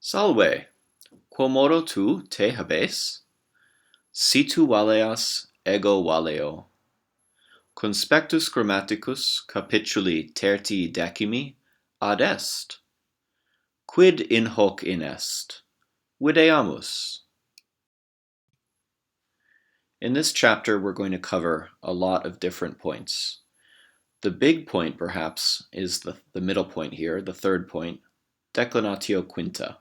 Salve, quomodo tu te habes? Si tu valeas, ego valeo. Conspectus Grammaticus capituli tertii decimi ad est. Quid in hoc inest? Videamus. In this chapter, we're going to cover a lot of different points. The big point, perhaps, is the middle point here, the third point, declinatio quinta.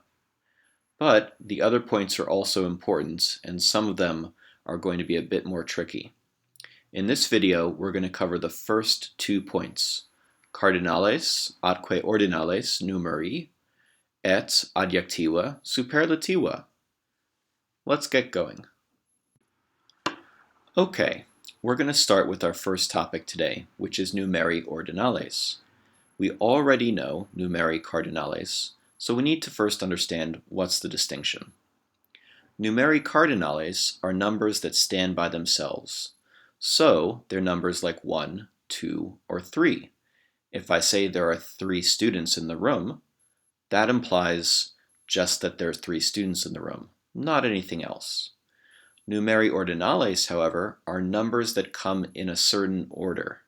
But the other points are also important, and some of them are going to be a bit more tricky. In this video, we're going to cover the first 2 points, cardinales atque ordinales numeri et adjectiva superlativa. Let's get going. Okay, we're going to start with our first topic today, which is numeri ordinales. We already know numeri cardinales, so we need to first understand what's the distinction. Numeri cardinales are numbers that stand by themselves. So they're numbers like 1, 2, or 3. If I say there are 3 students in the room, that implies just that there are 3 students in the room, not anything else. Numeri ordinales, however, are numbers that come in a certain order.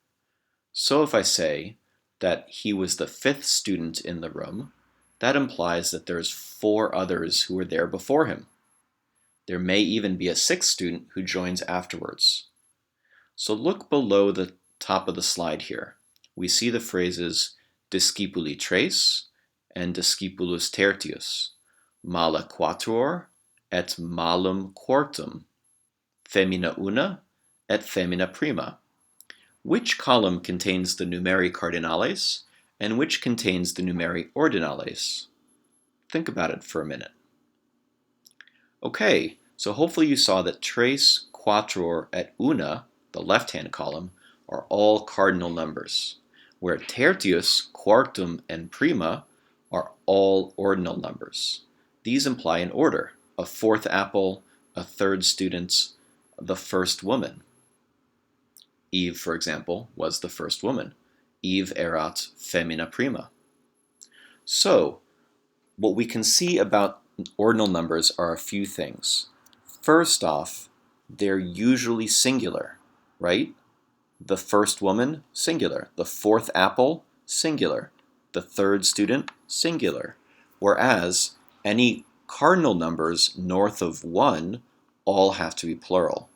So if I say that he was the 5th student in the room, that implies that there's 4 others who were there before him. There may even be a 6th student who joins afterwards. So look below the top of the slide here. We see the phrases discipuli tres and discipulus tertius, mala quatuor et malum quartum, femina una et femina prima. Which column contains the numeri cardinales and which contains the numeri ordinales? Think about it for a minute. Okay, so hopefully you saw that tres, quatuor, et una, the left-hand column, are all cardinal numbers, where tertius, quartum, and prima are all ordinal numbers. These imply an order: a 4th apple, a 3rd student, the 1st woman. Eve, for example, was the 1st woman. Eve erat femina prima. So, what we can see about ordinal numbers are a few things. First off, they're usually singular, right? The 1st woman, singular. The 4th apple, singular. The 3rd student, singular. Whereas any cardinal numbers north of 1 all have to be plural.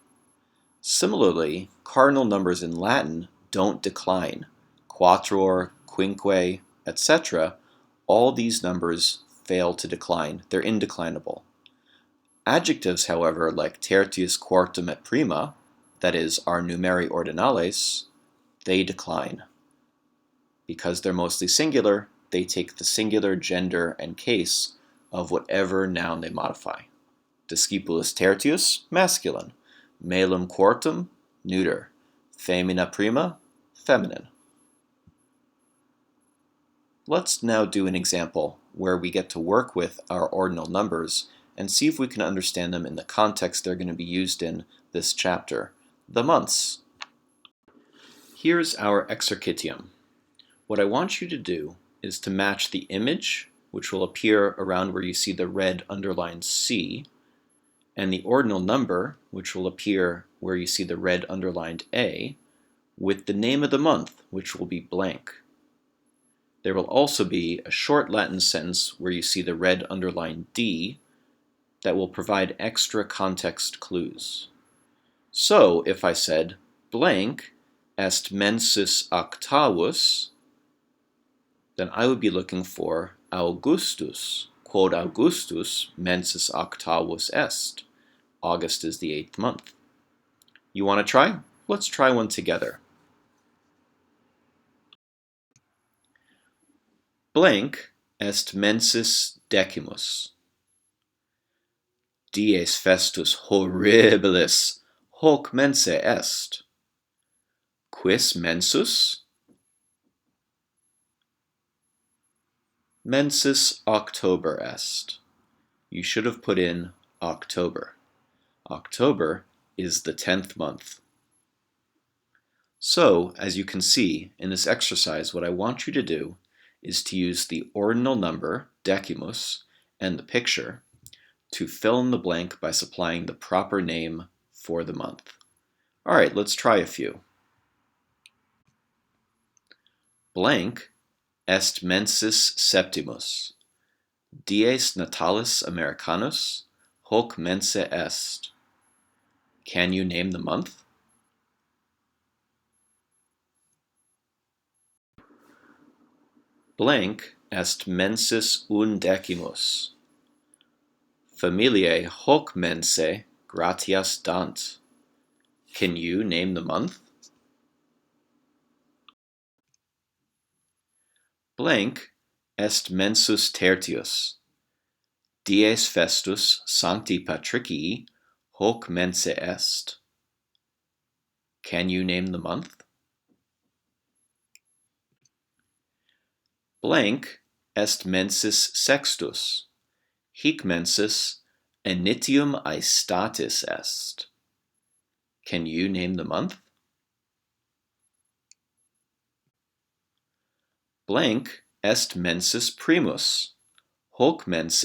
Similarly, cardinal numbers in Latin don't decline. Quattuor, quinque, etc., all these numbers fail to decline. They're indeclinable. Adjectives, however, like tertius, quartum, et prima, that is, our numeri ordinales, they decline. Because they're mostly singular, they take the singular gender and case of whatever noun they modify. Discipulus tertius, masculine. Malum quartum, neuter. Femina prima, feminine. Let's now do an example where we get to work with our ordinal numbers and see if we can understand them in the context they're going to be used in this chapter, the months. Here's our exercitium. What I want you to do is to match the image, which will appear around where you see the red underlined C, and the ordinal number, which will appear where you see the red underlined A, with the name of the month, which will be blank. There will also be a short Latin sentence where you see the red underlined D that will provide extra context clues. So if I said blank est mensis octavus, then I would be looking for Augustus. Quod Augustus mensis octavus est. August is the 8th month. You want to try? Let's try one together. Blank est mensis decimus. Dies festus horribilis hoc mense est. Quis mensus? Mensis October est. You should have put in October. October is the 10th month. So, as you can see in this exercise, what I want you to do is to use the ordinal number, decimus, and the picture to fill in the blank by supplying the proper name for the month. All right, let's try a few. Blank est mensis septimus. Dies natalis Americanus hoc mense est. Can you name the month? Blank est mensis undecimus. Familiae hoc mense gratias dant. Can you name the month? Blank est mensus tertius. Dies festus Sancti Patricii hoc mense est. Can you name the month? Blank est mensis sextus. Hic mensis initium aestatis est. Can you name the month? Blank est mensis primus. Hoc mense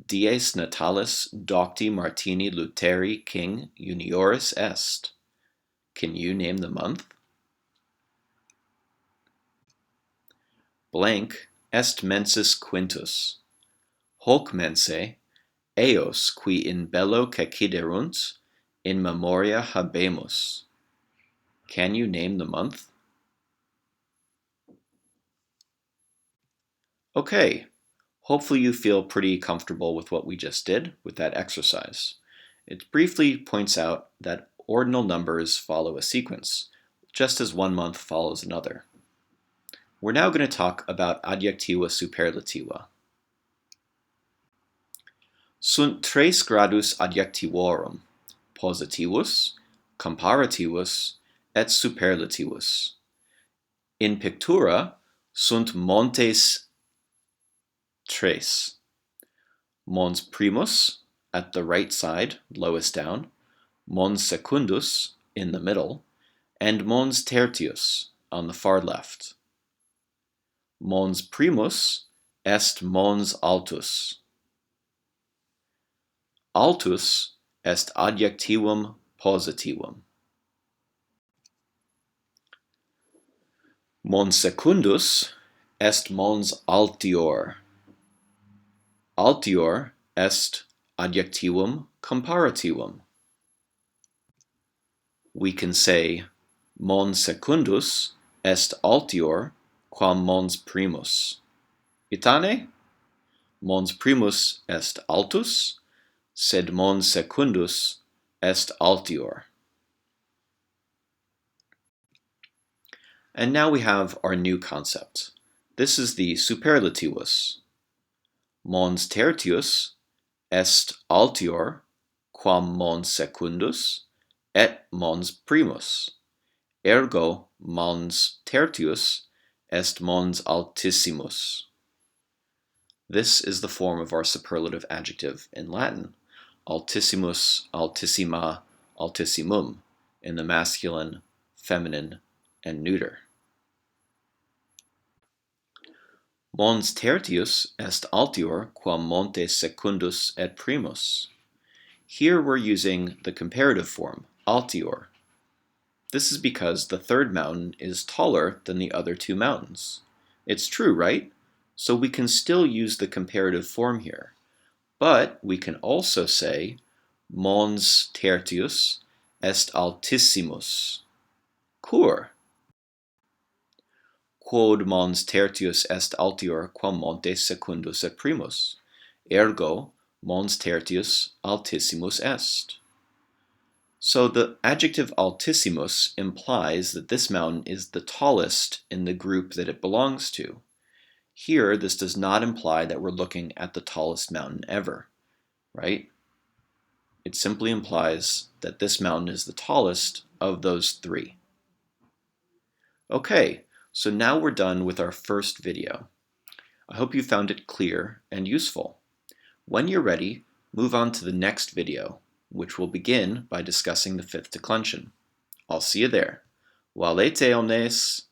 dies natalis Docti Martini Luteri King Junioris est. Can you name the month? Blank est mensis quintus. Hoc mense eos qui in bello caeciderunt in memoria habemus. Can you name the month? Okay, hopefully you feel pretty comfortable with what we just did with that exercise. It briefly points out that ordinal numbers follow a sequence, just as one month follows another. We're now going to talk about adjectiva superlativa. Sunt tres gradus adjectivorum, positivus, comparativus, et superlativus. In pictura sunt montes tres. Mons primus, at the right side, lowest down, mons secundus, in the middle, and mons tertius, on the far left. Mons primus est mons altus. Altus est adjectivum positivum. Mons secundus est mons altior. Altior est adjectivum comparativum. We can say mons secundus est altior quam mons primus. Itane? Mons primus est altus, sed mons secundus est altior. And now we have our new concept. This is the superlativus. Mons tertius est altior quam mons secundus et mons primus. Ergo mons tertius est mons altissimus. This is the form of our superlative adjective in Latin, altissimus, altissima, altissimum, in the masculine, feminine, and neuter. Mons tertius est altior quam montes secundus et primus. Here we're using the comparative form, altior. This is because the third mountain is taller than the other two mountains. It's true, right? So we can still use the comparative form here. But we can also say mons tertius est altissimus. Cur? Quod mons tertius est altior quam montes secundus et primus. Ergo mons tertius altissimus est. So the adjective altissimus implies that this mountain is the tallest in the group that it belongs to. Here, this does not imply that we're looking at the tallest mountain ever, right? It simply implies that this mountain is the tallest of those three. Okay, so now we're done with our first video. I hope you found it clear and useful. When you're ready, move on to the next video, which will begin by discussing the fifth declension. I'll see you there. Valete omnes!